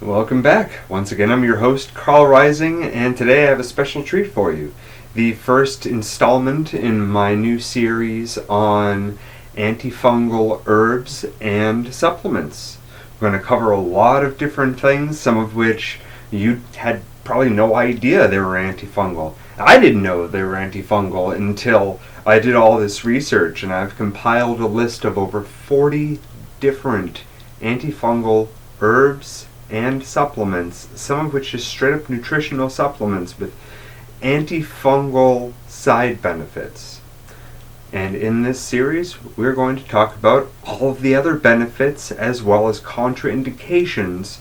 Welcome back. Once again, I'm your host, Carl Rising, and today I have a special treat for you. The first installment in my new series on antifungal herbs and supplements. We're going to cover a lot of different things, some of which you had probably no idea they were antifungal. I didn't know they were antifungal until I did all this research, and I've compiled a list of over 40 different antifungal herbs and supplements, some of which is straight up nutritional supplements with antifungal side benefits. And in this series, we're going to talk about all of the other benefits as well as contraindications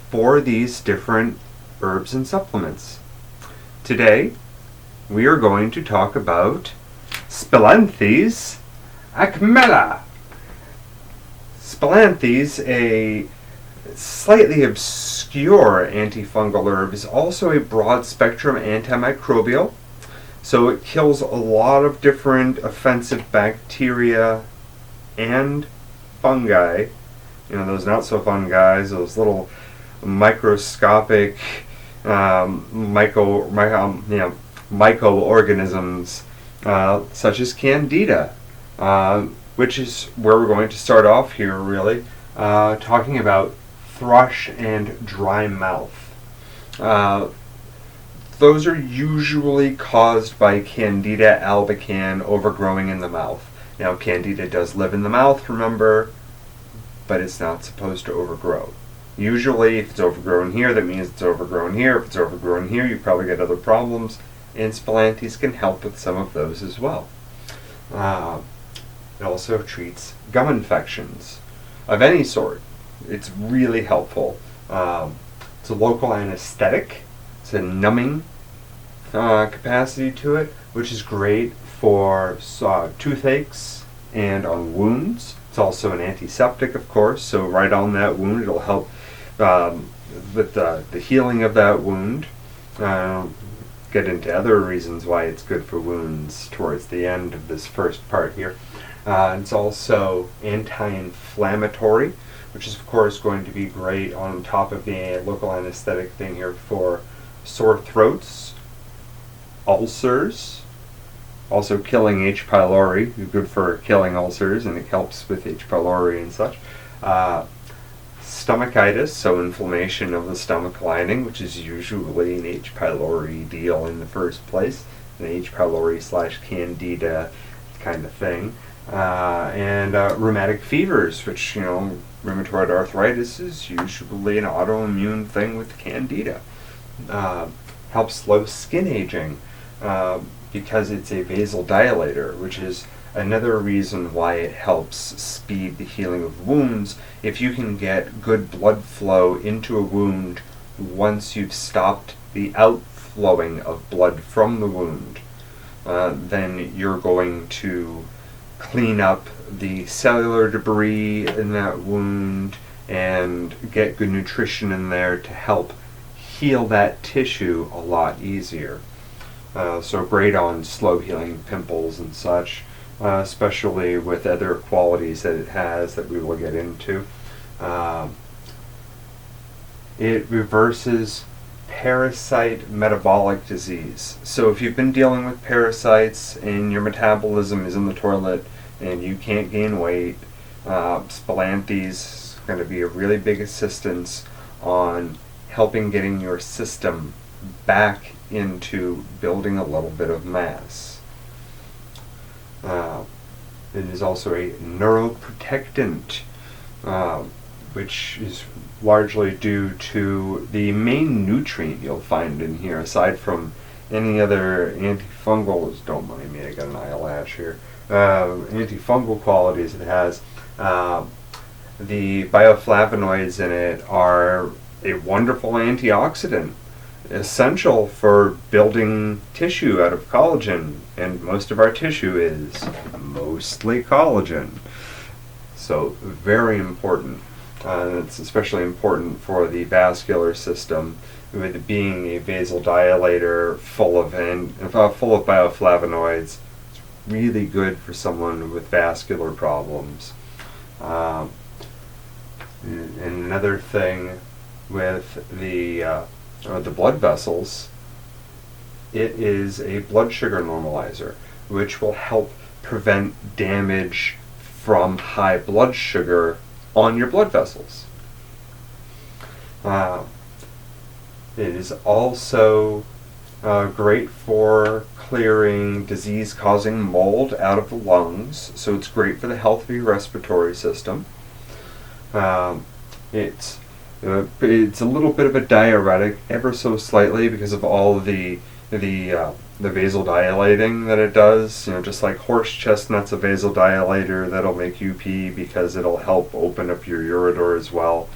for these different herbs and supplements. Today, we are going to talk about Spilanthes Acmella. Spilanthes, a slightly obscure antifungal herb, is also a broad-spectrum antimicrobial. So it kills a lot of different offensive bacteria and fungi. You know, those not so fun guys, those little microscopic microorganisms such as Candida, which is where we're going to start off here, really, talking about thrush and dry mouth. Those are usually caused by Candida albicans overgrowing in the mouth. Now, Candida does live in the mouth, remember, but it's not supposed to overgrow. Usually, if it's overgrown here, that means it's overgrown here. If it's overgrown here, you probably get other problems, and Spilanthes can help with some of those as well. It also treats gum infections of any sort. It's really helpful. It's a local anesthetic. It's a numbing capacity to it, which is great for toothaches and on wounds. It's also an antiseptic, of course, so right on that wound it'll help with the healing of that wound. Get into other reasons why it's good for wounds towards the end of this first part here. It's also anti-inflammatory, which is of course going to be great on top of the local anesthetic thing here for sore throats, ulcers, also killing H. pylori, good for killing ulcers, and it helps with H. pylori and such. Stomachitis, so inflammation of the stomach lining, which is usually an H. pylori deal in the first place, an H. pylori / Candida kind of thing. And rheumatic fevers, which, rheumatoid arthritis is usually an autoimmune thing with Candida. Helps slow skin aging because it's a vasodilator, which is another reason why it helps speed the healing of wounds. If you can get good blood flow into a wound once you've stopped the outflowing of blood from the wound, then you're going to clean up the cellular debris in that wound and get good nutrition in there to help heal that tissue a lot easier. So great on slow healing pimples and such, especially with other qualities that it has that we will get into. It reverses parasite metabolic disease. So if you've been dealing with parasites and your metabolism is in the toilet and you can't gain weight, Spilanthes is going to be a really big assistance on helping getting your system back into building a little bit of mass. It is also a neuroprotectant, which is largely due to the main nutrient you'll find in here, aside from any other antifungals. Don't mind me, I got an eyelash here. Antifungal qualities it has. The bioflavonoids in it are a wonderful antioxidant, essential for building tissue out of collagen, and most of our tissue is mostly collagen. So very important. It's especially important for the vascular system, with it being a vasodilator full of bioflavonoids. It's really good for someone with vascular problems. And another thing with the blood vessels, it is a blood sugar normalizer, which will help prevent damage from high blood sugar on your blood vessels. It is also great for clearing disease-causing mold out of the lungs, so it's great for the health of your respiratory system. It's a little bit of a diuretic, ever so slightly, because of all the vasodilating that it does. Just like horse chestnut's a vasodilator that'll make you pee because it'll help open up your ureter as well.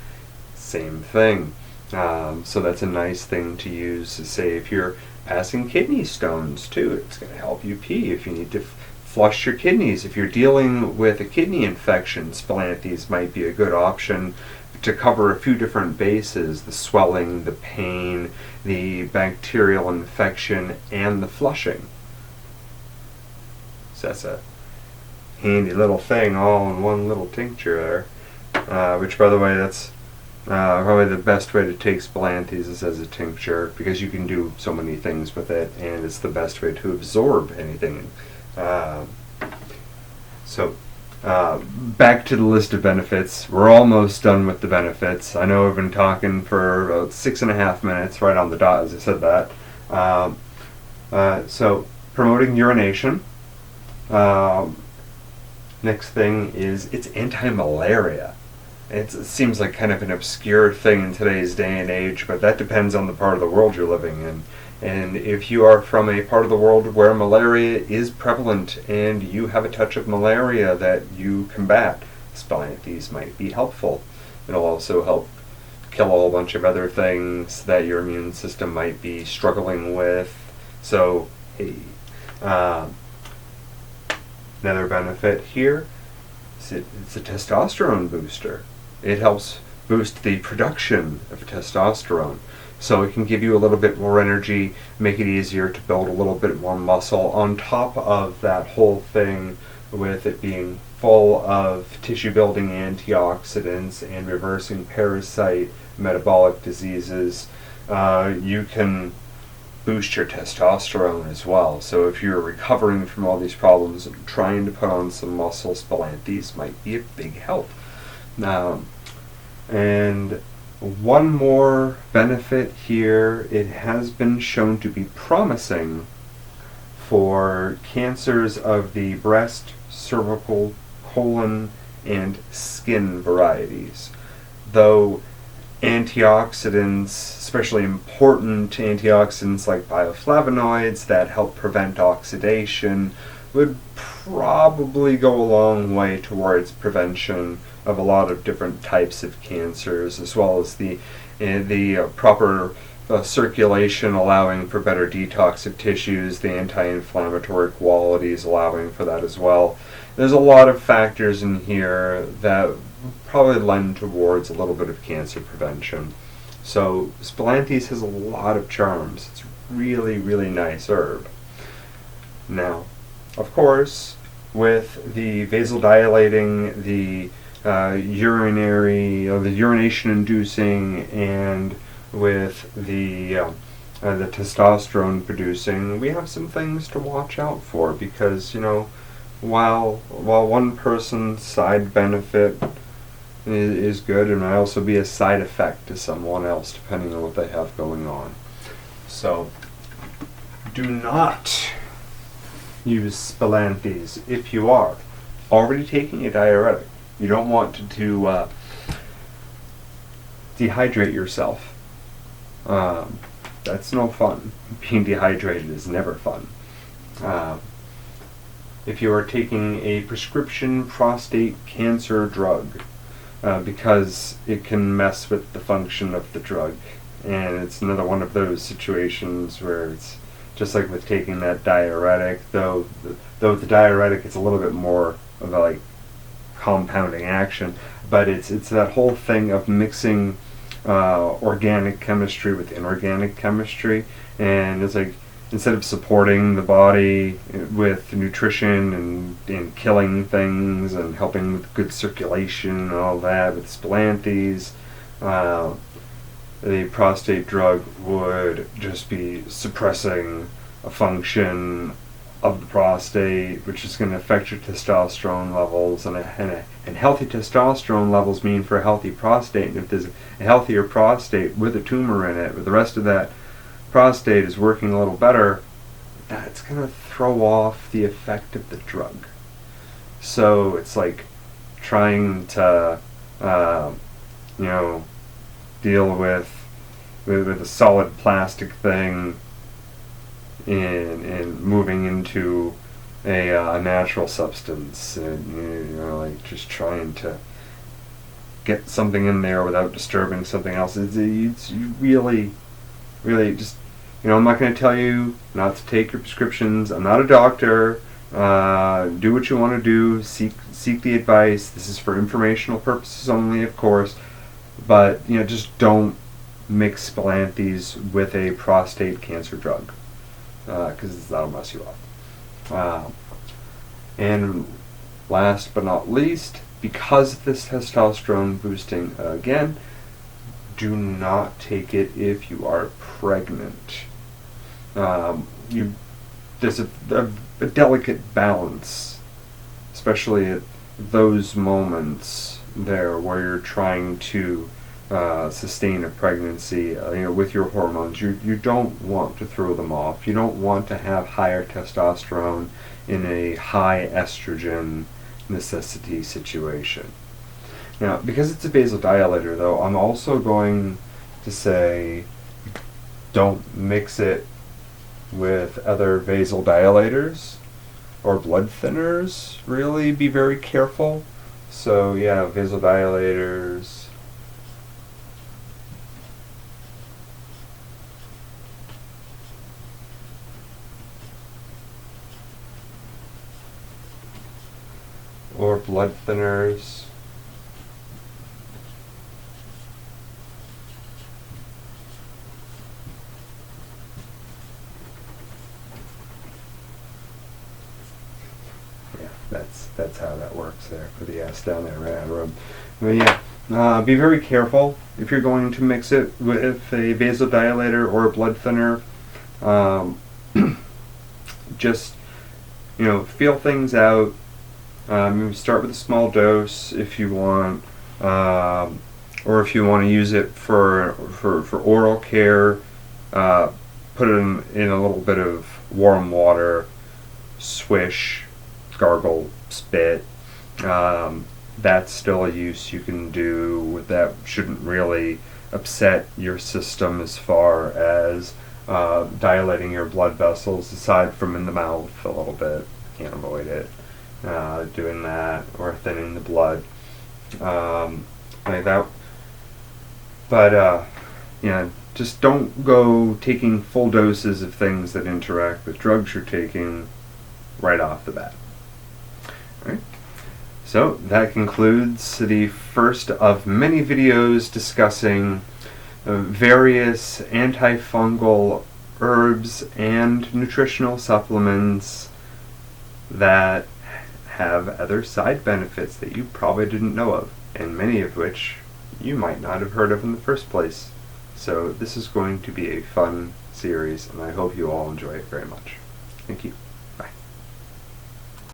Same thing. So that's a nice thing to use to say if you're passing kidney stones too. It's going to help you pee if you need to flush your kidneys. If you're dealing with a kidney infection, Spilanthes might be a good option to cover a few different bases: the swelling, the pain, the bacterial infection, and the flushing. So that's a handy little thing all in one little tincture there, which, by the way, that's probably the best way to take Spilanthes is as a tincture, because you can do so many things with it, and it's the best way to absorb anything. Back to the list of benefits. We're almost done with the benefits. I know I've been talking for about 6.5 minutes, right on the dot as I said that. So, promoting urination. Next thing is it's anti-malaria. It seems like kind of an obscure thing in today's day and age, but that depends on the part of the world you're living in. And if you are from a part of the world where malaria is prevalent and you have a touch of malaria that you combat, Spilanthes might be helpful. It'll also help kill a whole bunch of other things that your immune system might be struggling with. So, hey, another benefit here is it's a testosterone booster. It helps boost the production of testosterone. So it can give you a little bit more energy, make it easier to build a little bit more muscle, on top of that whole thing with it being full of tissue-building antioxidants and reversing parasite metabolic diseases. You can boost your testosterone as well. So if you're recovering from all these problems and trying to put on some muscle, Spilanthes might be a big help. And one more benefit here: it has been shown to be promising for cancers of the breast, cervical, colon, and skin varieties. Though antioxidants, especially important antioxidants like bioflavonoids that help prevent oxidation, would probably go a long way towards prevention of a lot of different types of cancers, as well as the proper circulation allowing for better detox of tissues, the anti-inflammatory qualities allowing for that as well. There's a lot of factors in here that probably lend towards a little bit of cancer prevention. So Spilanthes has a lot of charms. It's really, really nice herb. Now, of course, with the vasodilating, the the urination-inducing, and with the testosterone producing, we have some things to watch out for, because while one person's side benefit is good, it might also be a side effect to someone else depending on what they have going on. So do not use Spilanthes if you are already taking a diuretic. You don't want to dehydrate yourself. That's no fun. Being dehydrated is never fun. If you are taking a prescription prostate cancer drug, because it can mess with the function of the drug, and it's another one of those situations where it's just like with taking that diuretic, though the diuretic is a little bit more of a compounding action, but it's that whole thing of mixing organic chemistry with inorganic chemistry, and it's like, instead of supporting the body with nutrition and killing things and helping with good circulation and all that, with Spilanthes, the prostate drug would just be suppressing a function of the prostate, which is going to affect your testosterone levels, and healthy testosterone levels mean for a healthy prostate. And if there's a healthier prostate with a tumor in it, where the rest of that prostate is working a little better, that's going to throw off the effect of the drug. So it's like trying to, deal with a solid plastic thing and moving into a natural substance, and like just trying to get something in there without disturbing something else. It's really just, I'm not going to tell you not to take your prescriptions. I'm not a doctor. Do what you want to do. Seek the advice. This is for informational purposes only, of course. But just don't mix Spilanthes with a prostate cancer drug, because that'll mess you up. And last but not least, because of this testosterone boosting, again, do not take it if you are pregnant. There's a delicate balance, especially at those moments there where you're trying to sustain a pregnancy, with your hormones. You don't want to throw them off. You don't want to have higher testosterone in a high estrogen necessity situation. Now, because it's a vasodilator, though, I'm also going to say don't mix it with other vasodilators or blood thinners. Really be very careful. So yeah, vasodilators, or blood thinners. That's how that works there for the S down there, right? But yeah, be very careful if you're going to mix it with a vasodilator or a blood thinner. Just feel things out. Start with a small dose if you want, or if you want to use it for oral care. Put it in a little bit of warm water, swish, gargle, spit. That's still a use you can do with that. Shouldn't really upset your system as far as dilating your blood vessels, aside from in the mouth a little bit. Can't avoid it. Doing that, or thinning the blood, like that. But just don't go taking full doses of things that interact with drugs you're taking right off the bat. Alright, so that concludes the first of many videos discussing various antifungal herbs and nutritional supplements that have other side benefits that you probably didn't know of, and many of which you might not have heard of in the first place. So this is going to be a fun series, and I hope you all enjoy it very much. Thank you.